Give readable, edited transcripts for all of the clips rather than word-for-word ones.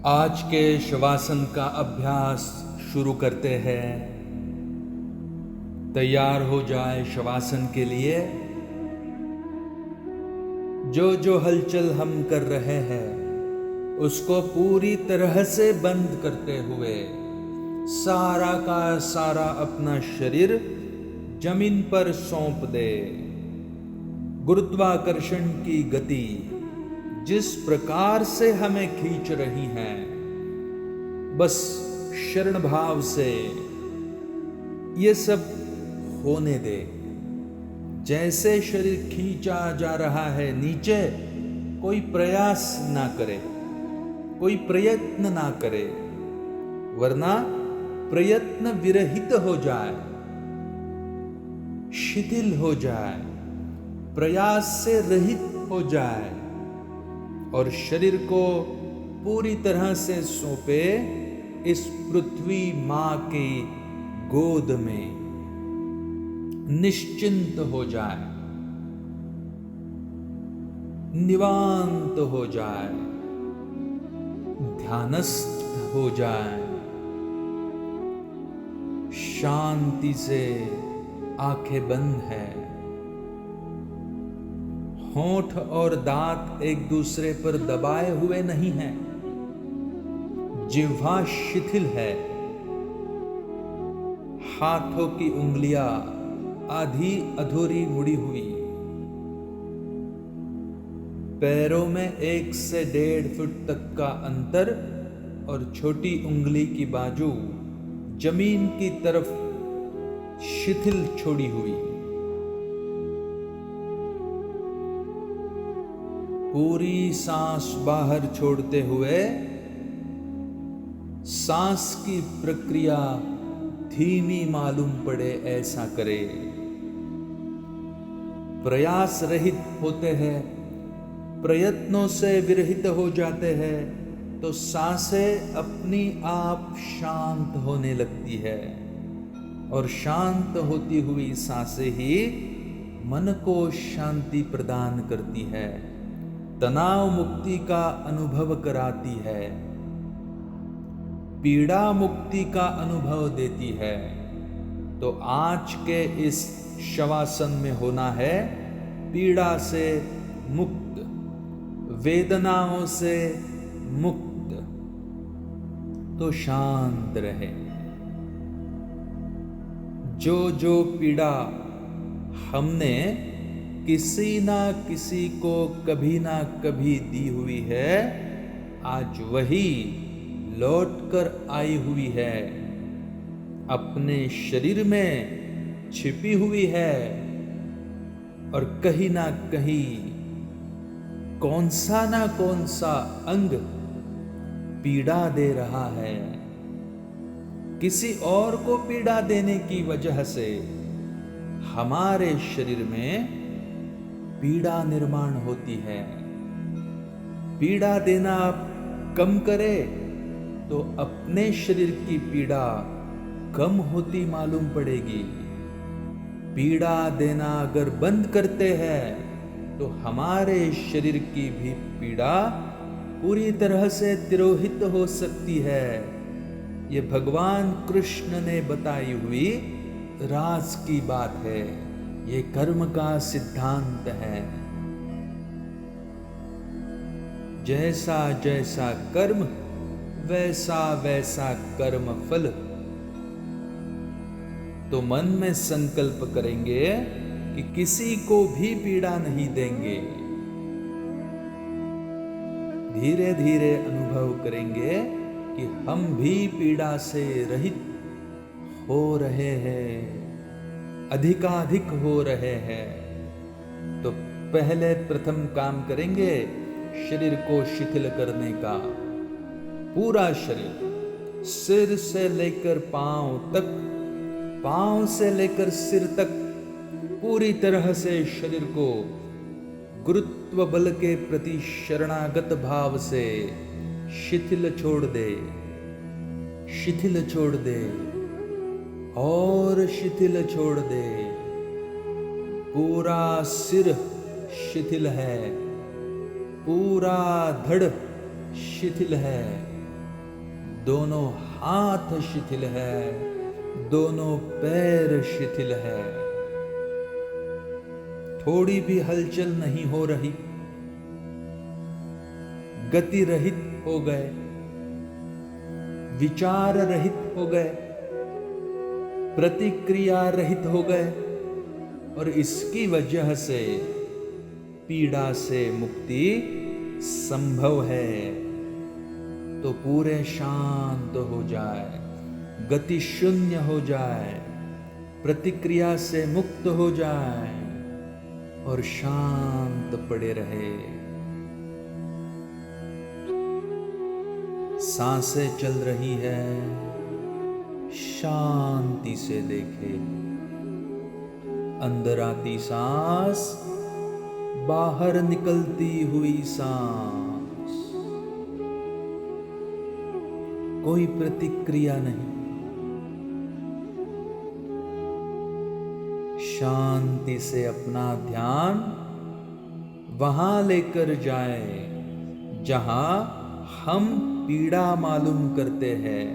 आज के शवासन का अभ्यास शुरू करते हैं। तैयार हो जाए शवासन के लिए। जो जो हलचल हम कर रहे हैं उसको पूरी तरह से बंद करते हुए सारा का सारा अपना शरीर जमीन पर सौंप दे। गुरुत्वाकर्षण की गति जिस प्रकार से हमें खींच रही है, बस शरण भाव से ये सब होने दे। जैसे शरीर खींचा जा रहा है नीचे, कोई प्रयास ना करे, कोई प्रयत्न ना करे, वरना प्रयत्न विरहित हो जाए, शिथिल हो जाए, प्रयास से रहित हो जाए और शरीर को पूरी तरह से सौंपे इस पृथ्वी मां की गोद में, निश्चिंत हो जाए, निवांत हो जाए, ध्यानस्थ हो जाए, शांति से आंखें बंद है। होंठ और दांत एक दूसरे पर दबाए हुए नहीं हैं। जिह्वा शिथिल है। हाथों की उंगलियां आधी अधूरी मुड़ी हुई। पैरों में 1 से 1.5 फुट तक का अंतर और छोटी उंगली की बाजू जमीन की तरफ शिथिल छोड़ी हुई। पूरी सांस बाहर छोड़ते हुए सांस की प्रक्रिया धीमी मालूम पड़े ऐसा करे। प्रयास रहित होते हैं, प्रयत्नों से विरहित हो जाते हैं तो सांसें अपनी आप शांत होने लगती है और शांत होती हुई सांसें ही मन को शांति प्रदान करती है, तनाव मुक्ति का अनुभव कराती है, पीड़ा मुक्ति का अनुभव देती है। तो आज के इस शवासन में होना है पीड़ा से मुक्त, वेदनाओं से मुक्त। तो शांत रहे। जो जो पीड़ा हमने किसी ना किसी को कभी ना कभी दी हुई है, आज वही लौट कर आई हुई है, अपने शरीर में छिपी हुई है और कहीं ना कहीं कौन सा अंग पीड़ा दे रहा है। किसी और को पीड़ा देने की वजह से हमारे शरीर में पीड़ा निर्माण होती है। पीड़ा देना आप कम करे तो अपने शरीर की पीड़ा कम होती मालूम पड़ेगी। पीड़ा देना अगर बंद करते हैं तो हमारे शरीर की भी पीड़ा पूरी तरह से तिरोहित हो सकती है। ये भगवान कृष्ण ने बताई हुई राज की बात है। ये कर्म का सिद्धांत है। जैसा जैसा कर्म वैसा वैसा कर्म फल। तो मन में संकल्प करेंगे कि किसी को भी पीड़ा नहीं देंगे। धीरे धीरे अनुभव करेंगे कि हम भी पीड़ा से रहित हो रहे हैं, अधिकाधिक हो रहे हैं। तो पहले प्रथम काम करेंगे शरीर को शिथिल करने का। पूरा शरीर, सिर से लेकर पांव तक, पांव से लेकर सिर तक, पूरी तरह से शरीर को गुरुत्व बल के प्रति शरणागत भाव से शिथिल छोड़ दे, शिथिल छोड़ दे और शिथिल छोड़ दे। पूरा सिर शिथिल है, पूरा धड़ शिथिल है, दोनों हाथ शिथिल है, दोनों पैर शिथिल है, थोड़ी भी हलचल नहीं हो रही, गति रहित हो गए, विचार रहित हो गए, प्रतिक्रिया रहित हो गए, और इसकी वजह से पीड़ा से मुक्ति संभव है। तो पूरे शांत हो जाए, गति शून्य हो जाए, प्रतिक्रिया से मुक्त हो जाए और शांत पड़े रहे। सांसें चल रही है, शांति से देखे। अंदर आती सांस, बाहर निकलती हुई सांस, कोई प्रतिक्रिया नहीं। शांति से अपना ध्यान वहां लेकर जाए जहां हम पीड़ा मालूम करते हैं,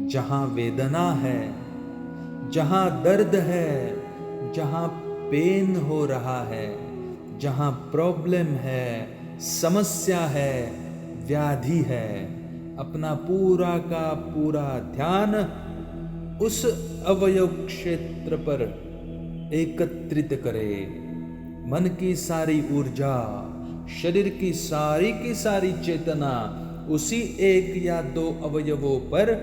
जहां वेदना है, जहां दर्द है, जहां पेन हो रहा है, जहां प्रॉब्लम है, समस्या है, व्याधि है। अपना पूरा का पूरा ध्यान उस अवयव क्षेत्र पर एकत्रित करे। मन की सारी ऊर्जा, शरीर की सारी चेतना उसी एक या दो अवयवों पर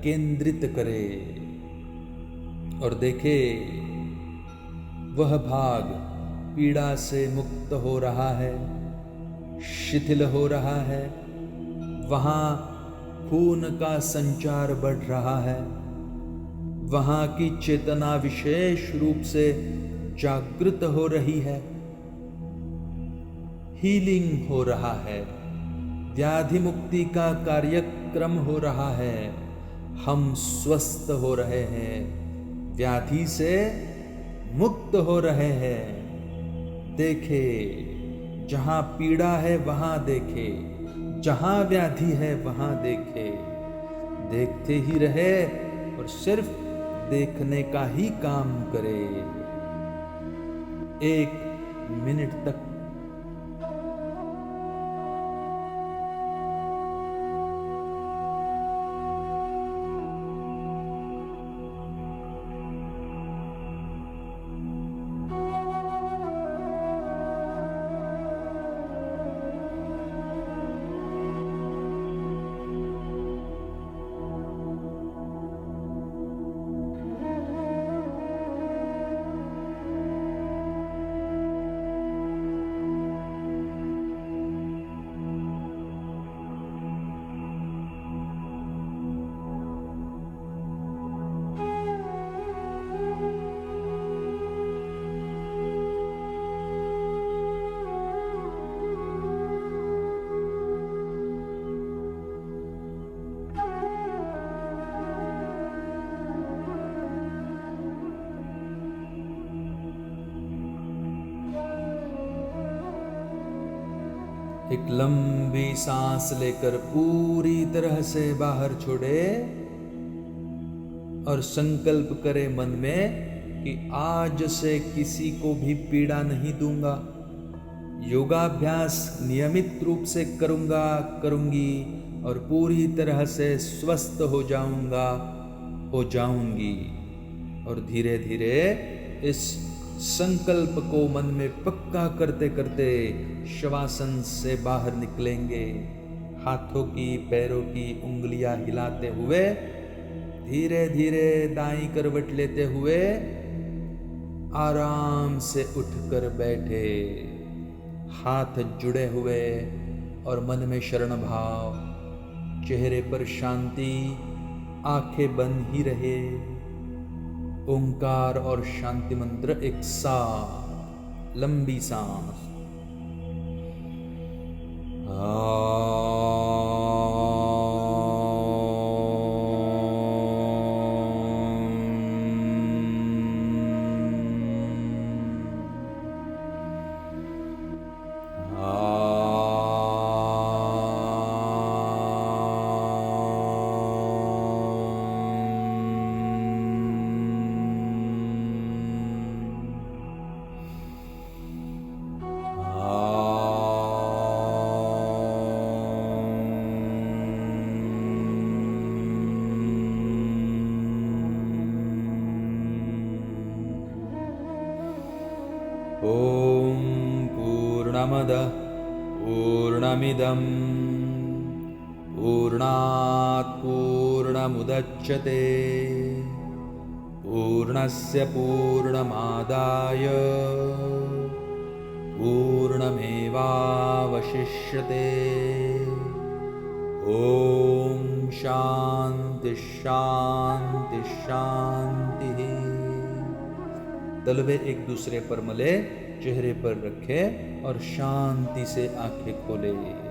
केंद्रित करे और देखे वह भाग पीड़ा से मुक्त हो रहा है, शिथिल हो रहा है, वहां खून का संचार बढ़ रहा है, वहां की चेतना विशेष रूप से जागृत हो रही है, हीलिंग हो रहा है, व्याधि मुक्ति का कार्यक्रम हो रहा है, हम स्वस्थ हो रहे हैं, व्याधि से मुक्त हो रहे हैं। देखे जहां पीड़ा है वहां देखे, जहां व्याधि है वहां देखे, देखते ही रहे और सिर्फ देखने का ही काम करे। 1 मिनट तक एक लंबी सांस लेकर पूरी तरह से बाहर छोड़े और संकल्प करे मन में कि आज से किसी को भी पीड़ा नहीं दूंगा। योगाभ्यास नियमित रूप से करूंगा, करूंगी और पूरी तरह से स्वस्थ हो जाऊंगा, हो जाऊंगी। और धीरे धीरे इस संकल्प को मन में पक्का करते करते शवासन से बाहर निकलेंगे। हाथों की, पैरों की उंगलियां हिलाते हुए धीरे धीरे दाईं करवट लेते हुए आराम से उठकर बैठे, हाथ जुड़े हुए और मन में शरण भाव, चेहरे पर शांति, आंखें बंद ही रहे। ओंकार और शांति मंत्र एक साथ, लंबी सांस। पूर्णमिदं पूर्णात् पूर्णमुदच्यते पूर्णस्य पूर्णमादाय पूर्णमेवावशिष्यते। ओम शांति शांति शांति। तलवे एक दूसरे पर मले, चेहरे पर रखे और शांति से आंखें खोले।